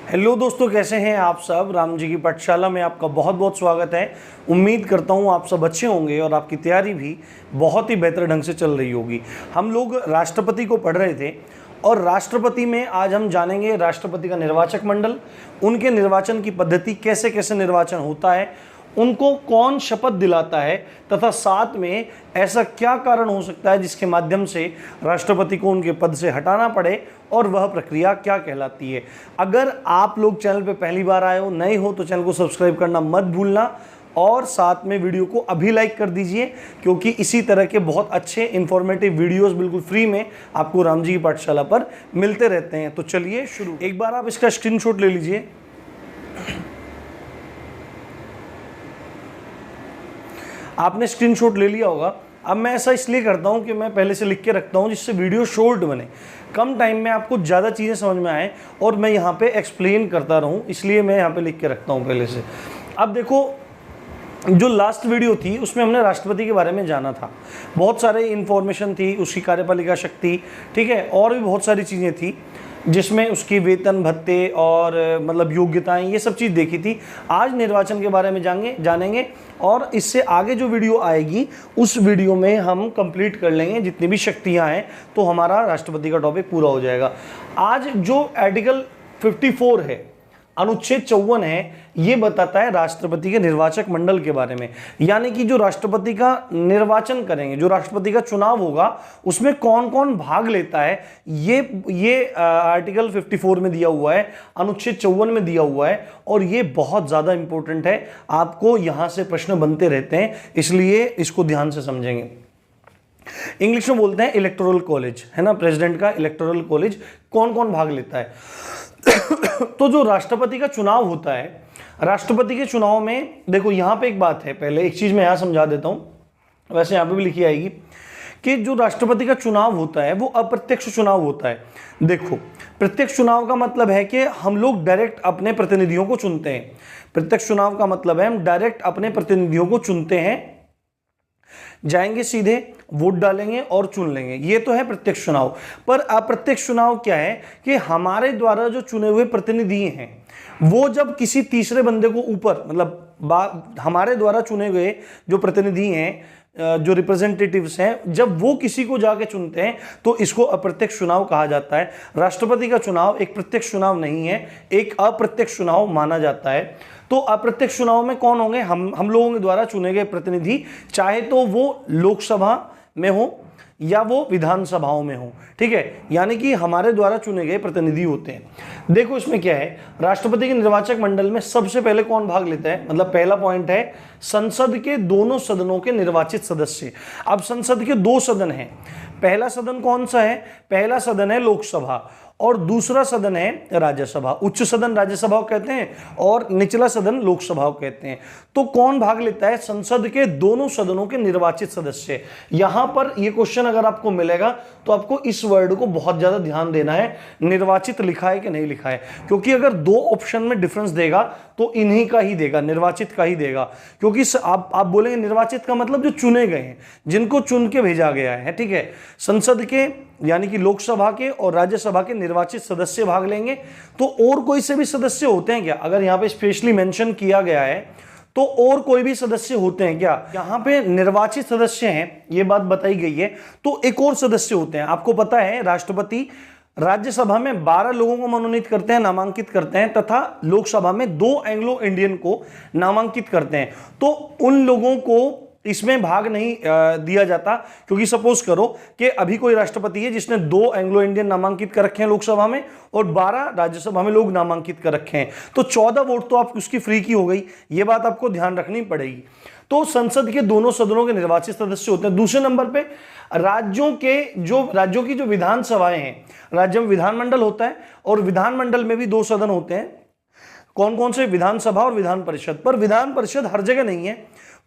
Hello दोस्तों, कैसे हैं आप सब। राम जी की पाठशाला में आपका बहुत बहुत स्वागत है। उम्मीद करता हूं आप सब अच्छे होंगे और आपकी तैयारी भी बहुत ही बेहतर ढंग से चल रही होगी। हम लोग राष्ट्रपति को पढ़ रहे थे और राष्ट्रपति में आज हम जानेंगे राष्ट्रपति का निर्वाचक मंडल, उनके निर्वाचन की पद्धति, कैसे कैसे निर्वाचन होता है, उनको कौन शपथ दिलाता है तथा साथ में ऐसा क्या कारण हो सकता है जिसके माध्यम से राष्ट्रपति को उनके पद से हटाना पड़े और वह प्रक्रिया क्या कहलाती है। अगर आप लोग चैनल पे पहली बार आए हो, नए हो, तो चैनल को सब्सक्राइब करना मत भूलना और साथ में वीडियो को अभी लाइक कर दीजिए, क्योंकि इसी तरह के बहुत अच्छे इंफॉर्मेटिव वीडियोस बिल्कुल फ्री में आपको राम जी की पाठशाला पर मिलते रहते हैं। तो चलिए शुरू। एक बार आप इसका स्क्रीनशॉट ले लीजिए। आपने स्क्रीनशॉट ले लिया होगा। अब मैं ऐसा इसलिए करता हूं कि मैं पहले से लिख के रखता हूं जिससे वीडियो शॉर्ट बने, कम टाइम में आपको ज़्यादा चीज़ें समझ में आए और मैं यहाँ पे एक्सप्लेन करता रहूं, इसलिए मैं यहाँ पे लिख के रखता हूं पहले से। अब देखो, जो लास्ट वीडियो थी उसमें हमने राष्ट्रपति के बारे में जाना था, बहुत सारे इन्फॉर्मेशन थी, उसकी कार्यपालिका शक्ति, ठीक है, और भी बहुत सारी चीज़ें थी जिसमें उसकी वेतन भत्ते और मतलब योग्यताएं, ये सब चीज़ देखी थी। आज निर्वाचन के बारे में जानेंगे और इससे आगे जो वीडियो आएगी उस वीडियो में हम कंप्लीट कर लेंगे जितनी भी शक्तियां हैं, तो हमारा राष्ट्रपति का टॉपिक पूरा हो जाएगा। आज जो आर्टिकल 54 है, अनुच्छेद 54 है, ये बताता है राष्ट्रपति के निर्वाचक मंडल के बारे में, यानी कि जो राष्ट्रपति का निर्वाचन करेंगे, जो राष्ट्रपति का चुनाव होगा, उसमें कौन कौन भाग लेता है, ये आर्टिकल 54 में दिया हुआ है, अनुच्छेद 54 में दिया हुआ है, और ये बहुत ज्यादा इंपॉर्टेंट है। आपको यहां से प्रश्न बनते रहते हैं, इसलिए इसको ध्यान से समझेंगे। इंग्लिश में बोलते हैं इलेक्टोरल कॉलेज, है ना, प्रेसिडेंट का इलेक्टोरल कॉलेज, कौन कौन भाग लेता है। तो जो राष्ट्रपति का चुनाव होता है, राष्ट्रपति के चुनाव में देखो, यहां पे एक बात है, पहले एक चीज मैं यहां समझा देता हूं, वैसे यहां पे भी लिखी आएगी कि जो राष्ट्रपति का चुनाव होता है वो अप्रत्यक्ष चुनाव होता है। देखो, प्रत्यक्ष चुनाव का मतलब है कि हम लोग डायरेक्ट अपने प्रतिनिधियों को चुनते हैं। प्रत्यक्ष चुनाव का मतलब है हम डायरेक्ट अपने प्रतिनिधियों को चुनते हैं, जाएंगे सीधे, वोट डालेंगे और चुन लेंगे, ये तो है प्रत्यक्ष चुनाव। पर अप्रत्यक्ष चुनाव क्या है कि हमारे द्वारा जो चुने हुए प्रतिनिधि हैं वो जब किसी तीसरे बंदे को ऊपर, मतलब हमारे द्वारा चुने गए जो प्रतिनिधि हैं, जो रिप्रेजेंटेटिव्स हैं, जब वो किसी को जाके चुनते हैं तो इसको अप्रत्यक्ष चुनाव कहा जाता है। राष्ट्रपति का चुनाव एक प्रत्यक्ष चुनाव नहीं है, एक अप्रत्यक्ष चुनाव माना जाता है। तो अप्रत्यक्ष चुनाव में कौन होंगे? हम लोगों के द्वारा चुने गए प्रतिनिधि, चाहे तो वो लोकसभा में हो या वो विधानसभाओं में हो, ठीक है, यानी कि हमारे द्वारा चुने गए प्रतिनिधि होते हैं। देखो इसमें क्या है, राष्ट्रपति के निर्वाचक मंडल में सबसे पहले कौन भाग लेता है, मतलब पहला पॉइंट है संसद के दोनों सदनों के निर्वाचित सदस्य। अब संसद के दो सदन हैं, पहला सदन कौन सा है? पहला सदन है लोकसभा और दूसरा सदन है राज्यसभा। उच्च सदन राज्यसभा को कहते हैं और निचला सदन लोकसभा को कहते हैं। तो कौन भाग लेता है? संसद के दोनों सदनों के निर्वाचित सदस्य। यहां पर यह क्वेश्चन अगर आपको मिलेगा तो आपको इस वर्ड को बहुत ज्यादा ध्यान देना है, निर्वाचित लिखा है कि नहीं लिखा है, क्योंकि अगर दो ऑप्शन में डिफरेंस देगा तो इन्हीं का ही देगा, निर्वाचित का ही देगा। क्योंकि आप बोलेंगे निर्वाचित का मतलब जो चुने गए हैं, जिनको चुन के भेजा गया है, ठीक है। संसद के यानी कि लोकसभा के और राज्यसभा के निर्वाचित सदस्य भाग लेंगे। तो और कोई से भी सदस्य होते हैं क्या? अगर यहां पे स्पेशली मेंशन किया गया है तो और कोई भी सदस्य होते हैं क्या? यहां पे निर्वाचित सदस्य हैं, ये बात बताई गई है, तो एक और सदस्य होते हैं। आपको पता है राष्ट्रपति राज्यसभा में 12 लोगों को मनोनीत करते हैं, नामांकित करते हैं, तथा लोकसभा में 2 एंग्लो इंडियन को नामांकित करते हैं। तो उन लोगों को इसमें भाग नहीं दिया जाता, क्योंकि सपोज करो कि अभी कोई राष्ट्रपति है जिसने 2 एंग्लो इंडियन नामांकित कर रखे हैं लोकसभा में और 12 राज्यसभा में लोग नामांकित कर रखे हैं, तो 14 वोट तो आप उसकी फ्री की हो गई। ये बात आपको ध्यान रखनी पड़ेगी। तो संसद के दोनों सदनों के निर्वाचित सदस्य होते हैं। दूसरे नंबर पे राज्यों की जो विधानसभाएं हैं, राज्य में विधानमंडल होता है और विधानमंडल में भी 2 सदन होते हैं। कौन कौन से? विधानसभा और विधान परिषद। पर विधान परिषद हर जगह नहीं है,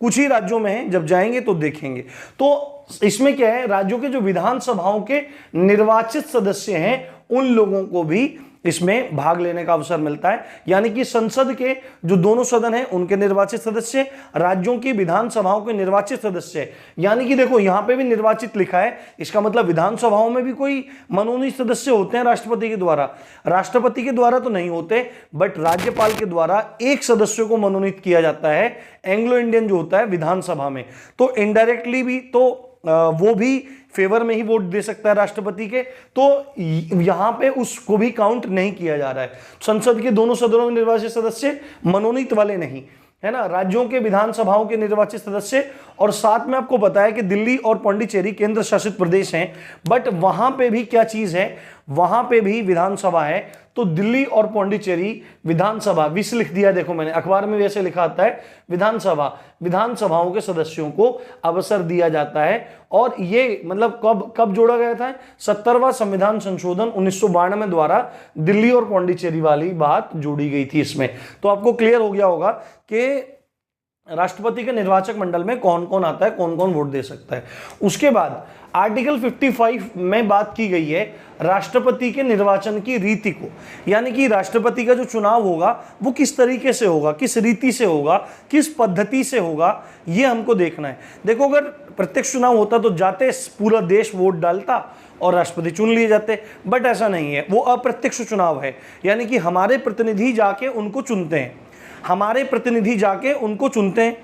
कुछ ही राज्यों में है, जब जाएंगे तो देखेंगे। तो इसमें क्या है, राज्यों के जो विधानसभाओं के निर्वाचित सदस्य हैं उन लोगों को भी इसमें भाग लेने का अवसर मिलता है। यानी कि संसद के जो दोनों सदन हैं उनके निर्वाचित सदस्य, राज्यों की विधानसभाओं के निर्वाचित सदस्य। यानी कि देखो यहां पे भी निर्वाचित लिखा है, इसका मतलब विधानसभाओं में भी कोई मनोनीत सदस्य होते हैं राष्ट्रपति के द्वारा। राष्ट्रपति के द्वारा तो नहीं होते, बट राज्यपाल के द्वारा एक सदस्य को मनोनीत किया जाता है एंग्लो इंडियन जो होता है विधानसभा में। तो इनडायरेक्टली भी तो वो भी फेवर में ही वोट दे सकता है राष्ट्रपति के, तो यहां पे उसको भी काउंट नहीं किया जा रहा है। संसद के दोनों सदनों में निर्वाचित सदस्य मनोनीत वाले नहीं है ना, राज्यों के विधानसभाओं के निर्वाचित सदस्य। और साथ में आपको पता है कि दिल्ली और पौंडीचेरी केंद्र शासित प्रदेश हैं, बट वहां पे भी क्या चीज है, वहां पे भी विधानसभा है। तो दिल्ली और पौंडीचेरी विधानसभा, विस लिख दिया, देखो मैंने अखबार में वैसे लिखा आता है विधानसभा, विधानसभाओं के सदस्यों को अवसर दिया जाता है। और ये मतलब कब जोड़ा गया था, 70वां संविधान संशोधन 1992 द्वारा दिल्ली और पौंडीचेरी वाली बात जोड़ी गई थी इसमें। तो आपको क्लियर हो गया होगा कि राष्ट्रपति के निर्वाचक मंडल में कौन कौन आता है, कौन कौन वोट दे सकता है। उसके बाद आर्टिकल 55 में बात की गई है राष्ट्रपति के निर्वाचन की रीति को, यानी कि राष्ट्रपति का जो चुनाव होगा वो किस तरीके से होगा, किस रीति से होगा, किस पद्धति से होगा, ये हमको देखना है। देखो अगर प्रत्यक्ष चुनाव होता तो जाते पूरा देश वोट डालता और राष्ट्रपति चुन लिए जाते, बट ऐसा नहीं है, वो अप्रत्यक्ष चुनाव है। यानी कि हमारे प्रतिनिधि जाके उनको चुनते हैं, हमारे प्रतिनिधि जाके उनको चुनते हैं।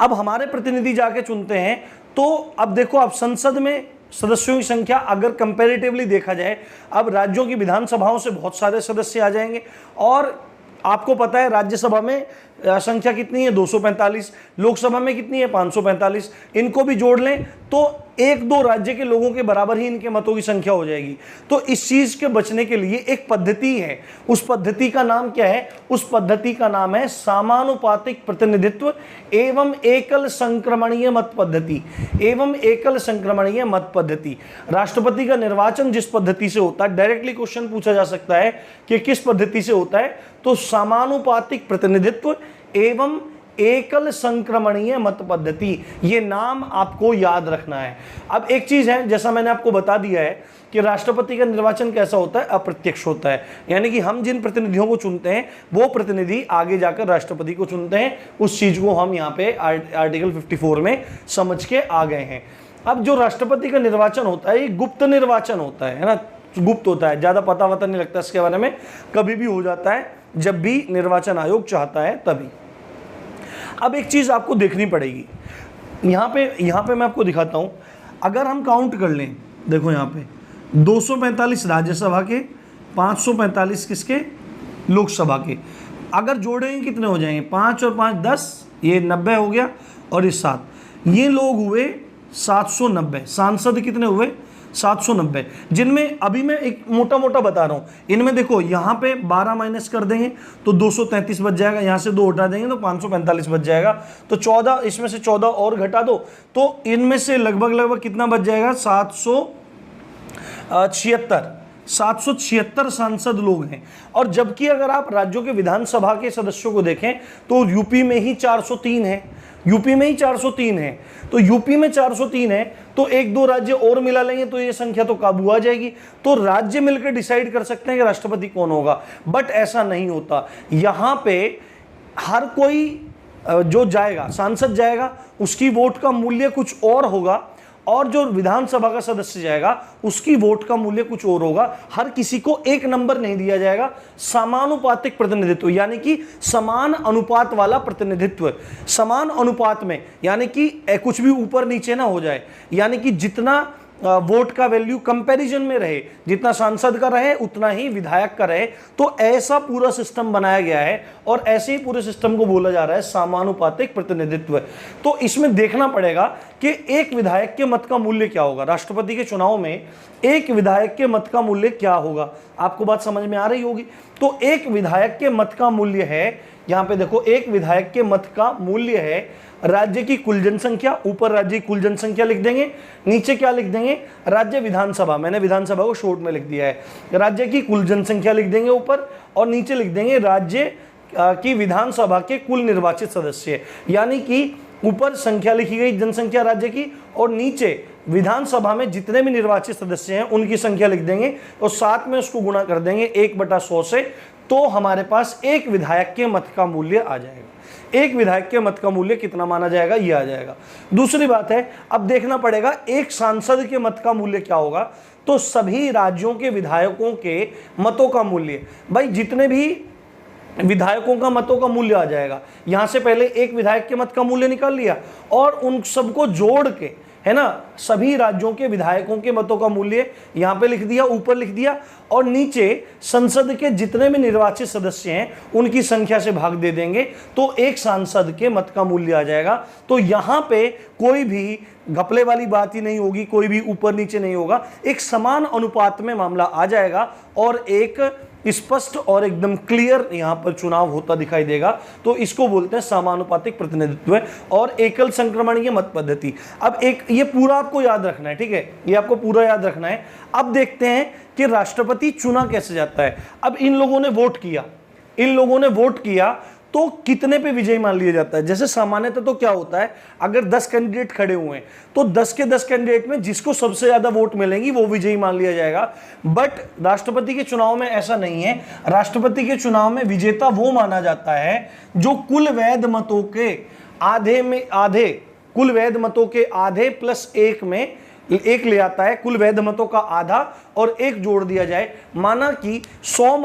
अब हमारे प्रतिनिधि जाके चुनते हैं, तो अब देखो अब संसद में सदस्यों की संख्या अगर कंपैरेटिवली देखा जाए, अब राज्यों की विधानसभाओं से बहुत सारे सदस्य आ जाएंगे। और आपको पता है राज्यसभा में संख्या कितनी है, 245, लोकसभा में कितनी है, 545। इनको भी जोड़ लें तो 1-2 राज्य के लोगों के बराबर ही इनके मतों की संख्या हो जाएगी। तो इस चीज के बचने के लिए एक पद्धति है, उस पद्धति का नाम क्या है, उस पद्धति का नाम है समानुपातिक प्रतिनिधित्व एवं एकल संक्रमणीय मत पद्धति, एवं एकल संक्रमणीय मत पद्धति। राष्ट्रपति का निर्वाचन जिस पद्धति से होता है, डायरेक्टली क्वेश्चन पूछा जा सकता है कि किस पद्धति से होता है, तो समानुपातिक प्रतिनिधित्व एवं एकल संक्रमणीय मत पद्धति, ये नाम आपको याद रखना है। अब एक चीज है, जैसा मैंने आपको बता दिया है कि राष्ट्रपति का निर्वाचन कैसा होता है, अप्रत्यक्ष होता है। यानी कि हम जिन प्रतिनिधियों को चुनते हैं वो प्रतिनिधि आगे जाकर राष्ट्रपति को चुनते हैं। उस चीज को हम यहाँ पे आर्टिकल 54 में समझ के आ गए हैं। अब जो राष्ट्रपति का निर्वाचन होता है ये गुप्त निर्वाचन होता है ना, गुप्त होता है, ज्यादा पता वता नहीं लगता इसके बारे में, कभी भी हो जाता है जब भी निर्वाचन आयोग चाहता है तभी। अब एक चीज आपको देखनी पड़ेगी, यहाँ पे मैं आपको दिखाता हूं। अगर हम काउंट कर लें, देखो यहाँ पे 245 राज्यसभा के, 545 किसके, लोकसभा के, अगर जोड़ेंगे कितने हो जाएंगे, 5 और 5 10, ये 90 हो गया, और इस 7, ये लोग हुए 790। सांसद कितने हुए, 790, जिनमें अभी मैं एक मोटा मोटा बता रहा हूं। इनमें देखो यहाँ पे 12 माइनस कर देंगे तो 233 बच जाएगा, यहाँ से 2 हटा देंगे तो 545 बच जाएगा। तो 14, इसमें से 14 और घटा दो तो इनमें से लगभग कितना बच जाएगा, 776 सांसद लोग हैं। और जबकि अगर आप राज्यों के विधानसभा के सदस्यों को देखें तो यूपी में ही 403 है, यूपी में ही 403 है। तो यूपी में 403 है तो 1-2 राज्य और मिला लेंगे तो ये संख्या तो काबू आ जाएगी। तो राज्य मिलकर डिसाइड कर सकते हैं कि राष्ट्रपति कौन होगा, बट ऐसा नहीं होता। यहाँ पे हर कोई जो जाएगा, सांसद जाएगा, उसकी वोट का मूल्य कुछ और होगा, और जो विधानसभा का सदस्य जाएगा उसकी वोट का मूल्य कुछ और होगा। हर किसी को एक नंबर नहीं दिया जाएगा। समानुपातिक प्रतिनिधित्व यानी कि समान अनुपात वाला प्रतिनिधित्व, समान अनुपात में, यानी कि कुछ भी ऊपर नीचे ना हो जाए, यानी कि जितना वोट का वैल्यू कंपैरिजन में रहे, जितना सांसद का रहे उतना ही विधायक का रहे। तो ऐसा पूरा सिस्टम बनाया गया है और ऐसे ही पूरे सिस्टम को बोला जा रहा है समानुपातिक प्रतिनिधित्व। तो इसमें देखना पड़ेगा कि एक विधायक के मत का मूल्य क्या होगा, राष्ट्रपति के चुनाव में एक विधायक के मत का मूल्य क्या होगा। आपको बात समझ में आ रही होगी। तो एक विधायक के मत का मूल्य है, यहां पे देखो, एक विधायक के मत का मूल्य है राज्य की कुल जनसंख्या, ऊपर राज्य की कुल जनसंख्या लिख देंगे, नीचे क्या लिख देंगे, राज्य विधानसभा, मैंने विधानसभा को शॉर्ट में लिख दिया है, राज्य की कुल जनसंख्या लिख देंगे ऊपर, और नीचे लिख देंगे राज्य की विधानसभा के कुल निर्वाचित सदस्य। यानी कि ऊपर संख्या लिखी गई जनसंख्या राज्य की, और नीचे विधानसभा में जितने भी निर्वाचित सदस्य हैं उनकी संख्या लिख देंगे और साथ में उसको गुणा कर देंगे 1/100 से, तो हमारे पास एक विधायक के मत का मूल्य आ जाएगा। एक विधायक के मत का मूल्य कितना माना जाएगा, ये आ जाएगा। दूसरी बात है, अब देखना पड़ेगा एक सांसद के मत का मूल्य क्या होगा, तो सभी राज्यों के विधायकों के मतों का मूल्य, भाई जितने भी विधायकों का मतों का मूल्य आ जाएगा। यहां से पहले एक विधायक के मत का मूल्य निकाल लिया और उन सबको जोड़ के, है ना, सभी राज्यों के विधायकों के मतों का मूल्य यहां पे लिख दिया, ऊपर लिख दिया, और नीचे संसद के जितने भी निर्वाचित सदस्य हैं उनकी संख्या से भाग दे देंगे, तो एक सांसद के मत का मूल्य आ जाएगा। तो यहां पे कोई भी घपले वाली बात ही नहीं होगी, कोई भी ऊपर नीचे नहीं होगा, एक समान अनुपात में मामला आ जाएगा और एक स्पष्ट और एकदम क्लियर यहां पर चुनाव होता दिखाई देगा। तो इसको बोलते हैं समानुपातिक प्रतिनिधित्व और एकल संक्रमणीय मत पद्धति। अब एक ये पूरा आपको याद रखना है, ठीक है, ये आपको पूरा याद रखना है। अब देखते हैं कि राष्ट्रपति चुना कैसे जाता है। अब इन लोगों ने वोट किया तो कितने पे विजयी मान लिया जाता है। जैसे सामान्यतः तो क्या होता है, अगर 10 कैंडिडेट खड़े हुए हैं तो 10 के 10 कैंडिडेट में जिसको सबसे ज्यादा वोट मिलेंगी वो विजयी मान लिया जाएगा। बट राष्ट्रपति के चुनाव में ऐसा नहीं है। राष्ट्रपति के चुनाव में विजेता वो माना जाता है जो कुल वैध मतों के आधे प्लस एक ले आता है, कुल वैध मतों का आधा और एक जोड़ दिया जाए। माना कि 100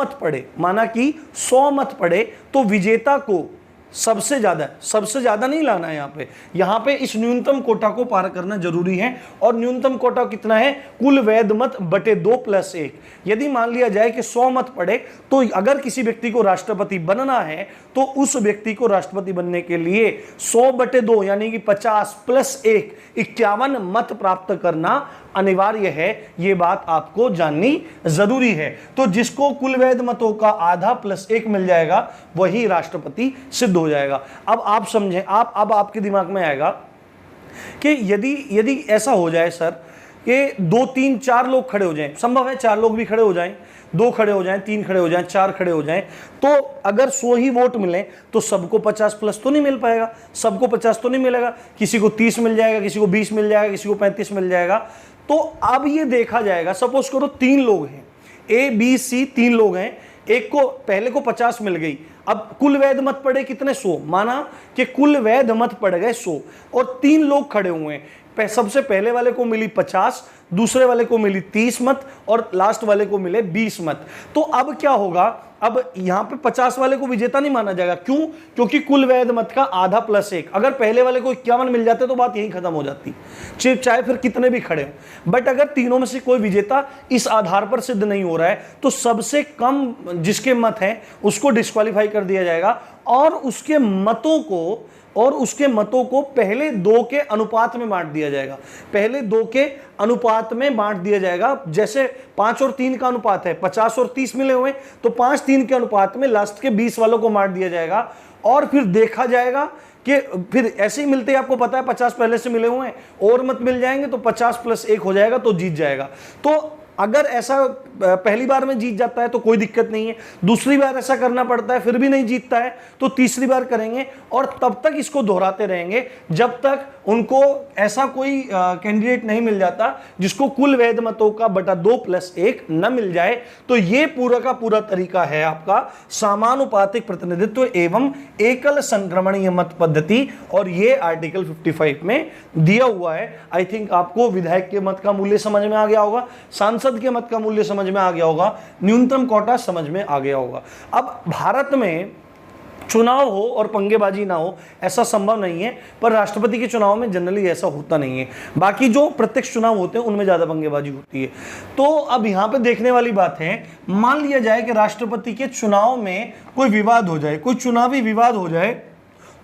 मत पड़े तो विजेता को सबसे ज्यादा नहीं लाना है। यहाँ पे इस न्यूनतम कोटा को पार करना जरूरी है। और न्यूनतम कोटा कितना है, कुल वैध मत बटे 2 + 1। यदि मान लिया जाए कि 100 मत पड़े तो अगर किसी व्यक्ति को राष्ट्रपति बनना है तो उस व्यक्ति को राष्ट्रपति बनने के लिए 100/2 यानी कि 50 + 1 51 मत प्राप्त करना अनिवार्य है। ये बात आपको जाननी जरूरी है। तो जिसको कुल वैध मतों का आधा + 1 मिल जाएगा वही राष्ट्रपति सिद्ध हो जाएगा। अब आप समझें, अब आपके दिमाग में आएगा कि यदि ऐसा हो जाए सर कि 2 3 4 लोग खड़े हो जाएं, संभव है 4 लोग भी खड़े हो जाएं, 2 खड़े हो जाएं, 3 खड़े हो जाएं, 4 खड़े हो जाएं, तो अगर 100 ही वोट मिले तो सबको 50+ तो नहीं मिल पाएगा, सबको 50 तो नहीं मिलेगा, किसी को 30 मिल जाएगा, किसी को 20 मिल जाएगा, किसी को 35 मिल जाएगा। तो अब ये देखा जाएगा, सपोज करो 3 लोग हैं, A B C 3 लोग हैं, एक को पहले को 50 मिल गई, अब कुल वैध मत पड़े कितने, 100। माना कि कुल वैध मत पड़ गए 100 और 3 लोग खड़े हुए हैं। सबसे पहले वाले को मिली 50, दूसरे वाले को मिली 30 मत और लास्ट वाले को मिले 20 मत। तो अब क्या होगा, अब यहां पे 50 वाले को विजेता नहीं माना जाएगा। क्यों? क्योंकि कुल वैध मत का आधा + 1। अगर पहले वाले को 51 मिल जाते तो बात यहीं खत्म हो जाती, चाहे फिर कितने भी खड़े हो। बट अगर तीनों में से कोई विजेता इस आधार पर सिद्ध नहीं हो रहा है तो सबसे कम जिसके मत हैं उसको डिस्क्वालीफाई कर दिया जाएगा और उसके मतों को पहले 2 के अनुपात में बांट दिया जाएगा। पहले 2 के अनुपात में बांट दिया जाएगा। जैसे 5 और 3 का अनुपात है, 50 और 30 मिले हुए, तो 5-3 के अनुपात में लास्ट के 20 वालों को बांट दिया जाएगा। और फिर देखा जाएगा कि फिर ऐसे ही मिलते ही, आपको पता है 50 पहले से मिले हुए हैं, और मत मिल जाएंगे तो 50 + 1 हो जाएगा, तो जीत जाएगा। तो अगर ऐसा पहली बार में जीत जाता है तो कोई दिक्कत नहीं है, दूसरी बार ऐसा करना पड़ता है फिर भी नहीं जीतता है तो तीसरी बार करेंगे और तब तक इसको दोहराते रहेंगे जब तक उनको ऐसा कोई कैंडिडेट नहीं मिल जाता जिसको कुल वैध मतों का बटा 2 + 1 न मिल जाए। तो ये पूरा का पूरा तरीका है आपका समानुपातिक प्रतिनिधित्व एवं एकल संक्रमणीय मत पद्धति, और ये आर्टिकल 55 में दिया हुआ है। आई थिंक आपको विधायक के मत का मूल्य समझ में आ गया होगा, सांसद के मत का मूल्य समझ में आ गया होगा, न्यूनतम कोटा समझ में आ गया होगा। अब भारत में चुनाव हो और पंगेबाजी ना हो ऐसा संभव नहीं है, पर राष्ट्रपति के चुनाव में जनरली ऐसा होता नहीं है। बाकी जो प्रत्यक्ष चुनाव होते हैं उनमें ज्यादा पंगेबाजी होती है। तो अब यहां पे देखने वाली बात है, मान लिया जाए कि राष्ट्रपति के चुनाव में कोई विवाद हो जाए, कोई चुनावी विवाद हो जाए,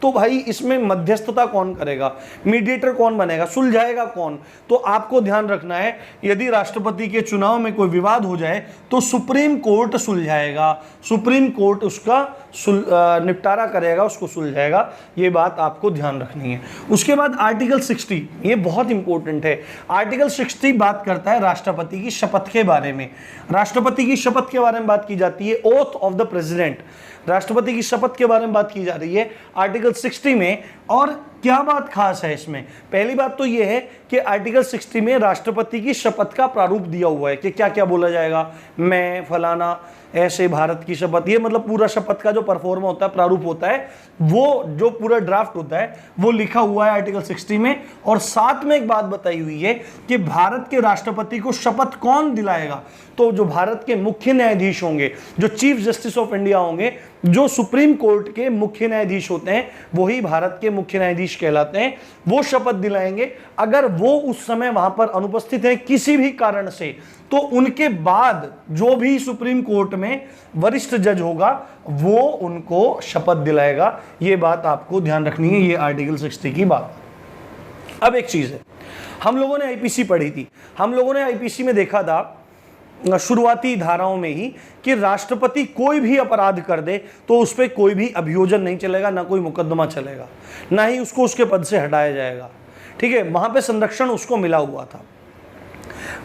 तो भाई इसमें मध्यस्थता कौन करेगा, मीडिएटर कौन बनेगा, सुलझाएगा कौन? तो आपको ध्यान रखना है, यदि राष्ट्रपति के चुनाव में कोई विवाद हो जाए तो सुप्रीम कोर्ट सुलझाएगा, सुप्रीम कोर्ट उसका निपटारा करेगा, उसको सुलझाएगा। ये बात आपको ध्यान रखनी है। उसके बाद आर्टिकल 60, ये बहुत इंपॉर्टेंट है। आर्टिकल 60 बात करता है राष्ट्रपति की शपथ के बारे में। राष्ट्रपति की शपथ के बारे में बात की जाती है, ओथ ऑफ द प्रेसिडेंट। राष्ट्रपति की शपथ के बारे में बात की जा रही है आर्टिकल 60 में। और क्या बात खास है इसमें? पहली बात तो यह है कि आर्टिकल 60 में राष्ट्रपति की शपथ का प्रारूप दिया हुआ है कि क्या क्या बोला जाएगा, मैं फलाना ऐसे भारत की शपथ, ये मतलब पूरा शपथ का जो परफॉर्म होता है, प्रारूप होता है, वो जो पूरा ड्राफ्ट होता है वो लिखा हुआ है आर्टिकल 60 में। और साथ में एक बात बताई हुई है कि भारत के राष्ट्रपति को शपथ कौन दिलाएगा, तो जो भारत के मुख्य न्यायाधीश होंगे, जो चीफ जस्टिस ऑफ इंडिया होंगे, जो सुप्रीम कोर्ट के मुख्य न्यायाधीश होते हैं, वही भारत के मुख्य न्यायाधीश कहलाते हैं, वो शपथ दिलाएंगे। अगर वो उस समय वहां पर अनुपस्थित है किसी भी कारण से, तो उनके बाद जो भी सुप्रीम कोर्ट में वरिष्ठ जज होगा वो उनको शपथ दिलाएगा। ये बात आपको ध्यान रखनी है, ये आर्टिकल 60 की बात। अब एक चीज है, हम लोगों ने आईपीसी पढ़ी थी, हम लोगों ने आईपीसी में देखा था शुरुआती धाराओं में ही कि राष्ट्रपति कोई भी अपराध कर दे तो उस पर कोई भी अभियोजन नहीं चलेगा, ना कोई मुकदमा चलेगा, ना ही उसको उसके पद से हटाया जाएगा। ठीक है, वहां पे संरक्षण उसको मिला हुआ था।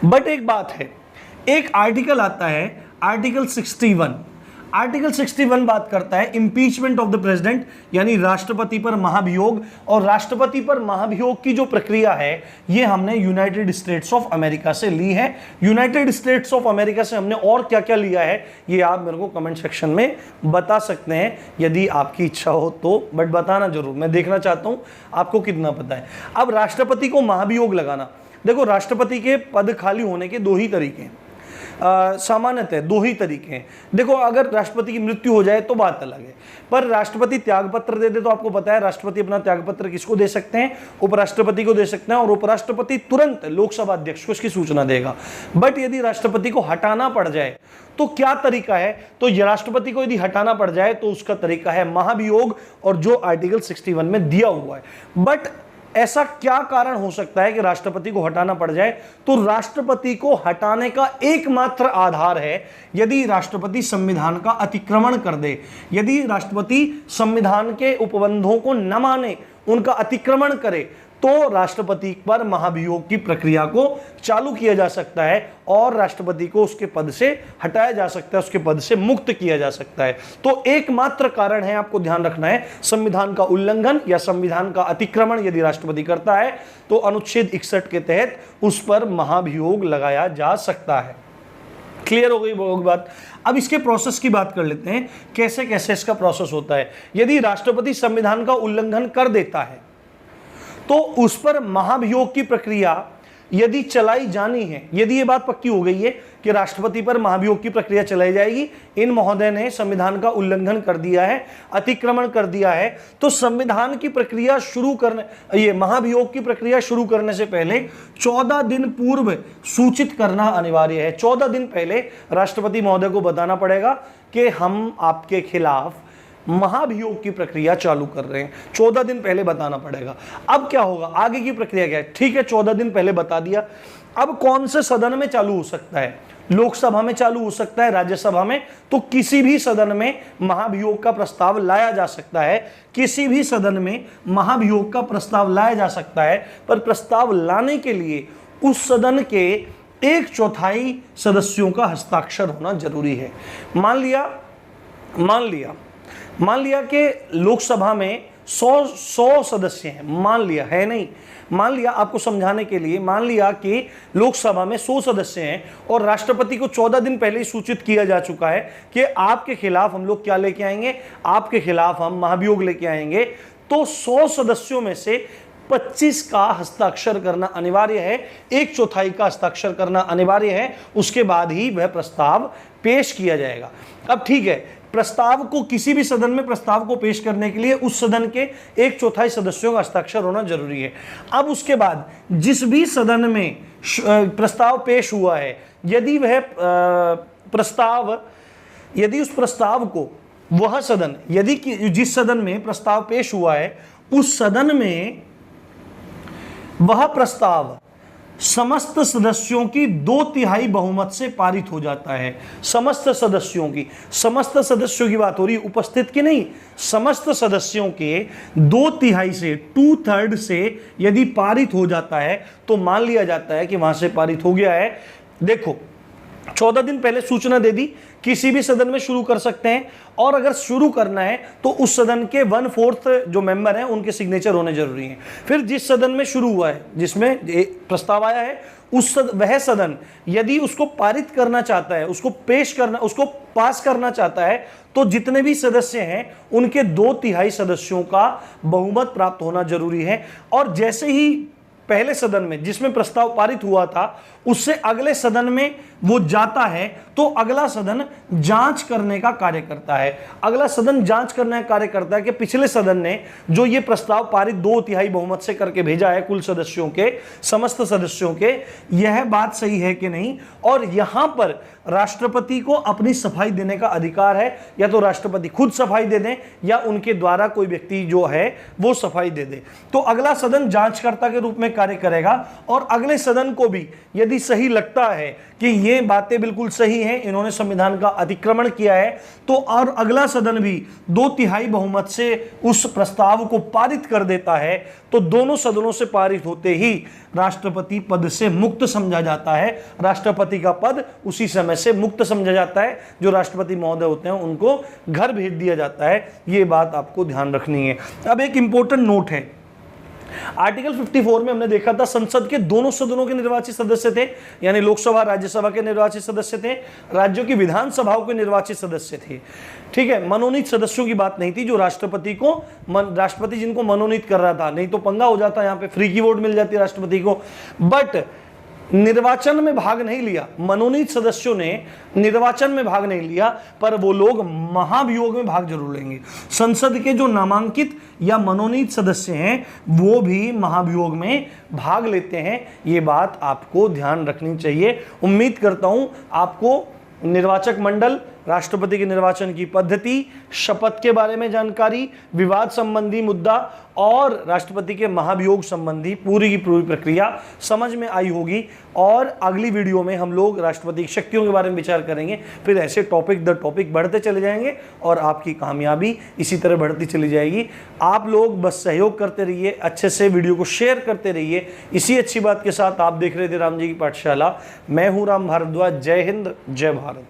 बट एक बात है, एक आर्टिकल आता है आर्टिकल 61। आर्टिकल 61 बात करता है इम्पीचमेंट ऑफ द प्रेसिडेंट, यानी राष्ट्रपति पर महाभियोग। और राष्ट्रपति पर महाभियोग की जो प्रक्रिया है ये हमने यूनाइटेड स्टेट्स ऑफ अमेरिका से ली है। यूनाइटेड स्टेट्स ऑफ अमेरिका से हमने और क्या क्या लिया है ये आप मेरे को कमेंट सेक्शन में बता सकते हैं यदि आपकी इच्छा हो तो, बट बताना जरूर, मैं देखना चाहता हूं आपको कितना पता है। अब राष्ट्रपति को महाभियोग लगाना, देखो राष्ट्रपति के पद खाली होने के दो ही तरीके हैं, सामान्यतः दो ही तरीके हैं। देखो अगर राष्ट्रपति की मृत्यु हो जाए तो बात अलग है, पर राष्ट्रपति त्यागपत्र दे दे तो आपको पता है राष्ट्रपति अपना त्यागपत्र किसको दे सकते हैं, उपराष्ट्रपति को दे सकते हैं, और उपराष्ट्रपति तुरंत लोकसभा अध्यक्ष को इसकी सूचना देगा। बट यदि राष्ट्रपति को हटाना पड़ जाए तो क्या तरीका है, तो राष्ट्रपति को यदि हटाना पड़ जाए तो उसका तरीका है महाभियोग, और जो आर्टिकल 61 में दिया हुआ है। बट ऐसा क्या कारण हो सकता है कि राष्ट्रपति को हटाना पड़ जाए, तो राष्ट्रपति को हटाने का एकमात्र आधार है यदि राष्ट्रपति संविधान का अतिक्रमण कर दे, यदि राष्ट्रपति संविधान के उपबंधों को न माने, उनका अतिक्रमण करे, तो राष्ट्रपति पर महाभियोग की प्रक्रिया को चालू किया जा सकता है और राष्ट्रपति को उसके पद से हटाया जा सकता है, उसके पद से मुक्त किया जा सकता है। तो एकमात्र कारण है, आपको ध्यान रखना है, संविधान का उल्लंघन या संविधान का अतिक्रमण यदि राष्ट्रपति करता है तो अनुच्छेद 61 के तहत उस पर महाभियोग लगाया जा सकता है। क्लियर हो गई बात? अब इसके प्रोसेस की बात कर लेते हैं, कैसे कैसे इसका प्रोसेस होता है। यदि राष्ट्रपति संविधान का उल्लंघन कर देता है तो उस पर महाभियोग की प्रक्रिया यदि चलाई जानी है, यदि ये बात पक्की हो गई है कि राष्ट्रपति पर महाभियोग की प्रक्रिया चलाई जाएगी, इन महोदय ने संविधान का उल्लंघन कर दिया है, अतिक्रमण कर दिया है, तो संविधान की प्रक्रिया शुरू करने, ये महाभियोग की प्रक्रिया शुरू करने से पहले 14 दिन पूर्व सूचित करना अनिवार्य है। 14 दिन पहले राष्ट्रपति महोदय को बताना पड़ेगा कि हम आपके खिलाफ महाभियोग की प्रक्रिया चालू कर रहे हैं, 14 दिन पहले बताना पड़ेगा। अब क्या होगा, आगे की प्रक्रिया क्या है? ठीक है, 14 दिन पहले बता दिया। अब कौन से सदन में चालू हो सकता है? लोकसभा में चालू हो सकता है, राज्यसभा में, तो किसी भी सदन में महाभियोग का प्रस्ताव लाया जा सकता है, किसी भी सदन में महाभियोग का प्रस्ताव लाया जा सकता है। पर प्रस्ताव लाने के लिए उस सदन के 1/4 सदस्यों का हस्ताक्षर होना जरूरी है। मान लिया कि लोकसभा में 100 सदस्य हैं, मान लिया आपको समझाने के लिए, मान लिया कि लोकसभा में 100 सदस्य हैं और राष्ट्रपति को 14 दिन पहले ही सूचित किया जा चुका है कि आपके खिलाफ हम लोग क्या लेके आएंगे, आपके खिलाफ हम महाभियोग लेके आएंगे, तो 100 सदस्यों में से 25 का हस्ताक्षर करना अनिवार्य है, 1/4 का हस्ताक्षर करना अनिवार्य है, उसके बाद ही वह प्रस्ताव पेश किया जाएगा। अब ठीक है, प्रस्ताव को, किसी भी सदन में प्रस्ताव को पेश करने के लिए उस सदन के 1/4 सदस्यों का हस्ताक्षर होना जरूरी है। अब उसके बाद जिस भी सदन में प्रस्ताव पेश हुआ है, यदि वह यदि उस प्रस्ताव को वह सदन, यदि जिस सदन में प्रस्ताव पेश हुआ है उस सदन में वह प्रस्ताव समस्त सदस्यों की 2/3 बहुमत से पारित हो जाता है। समस्त सदस्यों की बात हो रही, उपस्थित की नहीं, समस्त सदस्यों के 2/3 से, 2/3 से यदि पारित हो जाता है तो मान लिया जाता है कि वहां से पारित हो गया है। देखो 14 दिन पहले सूचना दे दी, किसी भी सदन में शुरू कर सकते हैं, और अगर शुरू करना है तो उस सदन के 1/4 जो मेंबर हैं उनके सिग्नेचर होने जरूरी हैं। फिर जिस सदन में शुरू हुआ है, जिसमें प्रस्ताव आया है, वह सदन यदि उसको पारित करना चाहता है, उसको पास करना चाहता है, तो जितने भी सदस्य हैं उनके 2/3 सदस्यों का बहुमत प्राप्त होना जरूरी है। और जैसे ही पहले सदन में जिसमें प्रस्ताव पारित हुआ था उससे अगले सदन में वो जाता है, तो अगला सदन जांच करने का कार्य करता है। अगला सदन जांच करने का कार्य करता है कि पिछले सदन ने जो ये प्रस्ताव पारित 2/3 बहुमत से करके भेजा है कुल सदस्यों के, समस्त सदस्यों के, यह बात सही है कि नहीं। और यहां पर राष्ट्रपति को अपनी सफाई देने का अधिकार है, या तो राष्ट्रपति खुद सफाई दे दें या उनके द्वारा कोई व्यक्ति जो है वो सफाई दे दे। तो अगला सदन जांचकर्ता के रूप में कार्य करेगा, और अगले सदन को भी यदि सही लगता है कि ये बातें बिल्कुल सही हैं, इन्होंने संविधान का अतिक्रमण किया है, तो और अगला सदन भी 2/3 बहुमत से उस प्रस्ताव को पारित कर देता है, तो दोनों सदनों से पारित होते ही राष्ट्रपति पद से मुक्त समझा जाता है। राष्ट्रपति का पद उसी समय से मुक्त समझा जाता है। जो राष्ट्रपति महोदय होते हैं उनको घर भेज दिया जाता है। ये बात आपको ध्यान रखनी है। अब एक इंपॉर्टेंट नोट है, आर्टिकल 54 में हमने देखा था संसद के दोनों सदनों के निर्वाचित सदस्य थे, यानी लोकसभा राज्यसभा के निर्वाचित सदस्य थे, राज्यों की विधानसभाओं के निर्वाचित सदस्य थे। ठीक है, मनोनीत सदस्यों की बात नहीं थी, जो राष्ट्रपति जिनको मनोनीत कर रहा था, नहीं तो पंगा हो जाता, यहाँ पे फ्री की वोट मिल जाती राष्ट्रपति को। बट निर्वाचन में भाग नहीं लिया, मनोनीत सदस्यों ने निर्वाचन में भाग नहीं लिया, पर वो लोग महाभियोग में भाग जरूर लेंगे। संसद के जो नामांकित या मनोनीत सदस्य हैं वो भी महाभियोग में भाग लेते हैं। ये बात आपको ध्यान रखनी चाहिए। उम्मीद करता हूं आपको निर्वाचक मंडल, राष्ट्रपति के निर्वाचन की पद्धति, शपथ के बारे में जानकारी, विवाद संबंधी मुद्दा और राष्ट्रपति के महाभियोग संबंधी पूरी की पूरी प्रक्रिया समझ में आई होगी। और अगली वीडियो में हम लोग राष्ट्रपति की शक्तियों के बारे में विचार करेंगे। फिर ऐसे टॉपिक दर टॉपिक बढ़ते चले जाएंगे और आपकी कामयाबी इसी तरह बढ़ती चली जाएगी। आप लोग बस सहयोग करते रहिए, अच्छे से वीडियो को शेयर करते रहिए। इसी अच्छी बात के साथ आप देख रहे थे राम जी की पाठशाला। मैं हूँ राम भारद्वाज। जय हिंद, जय भारत।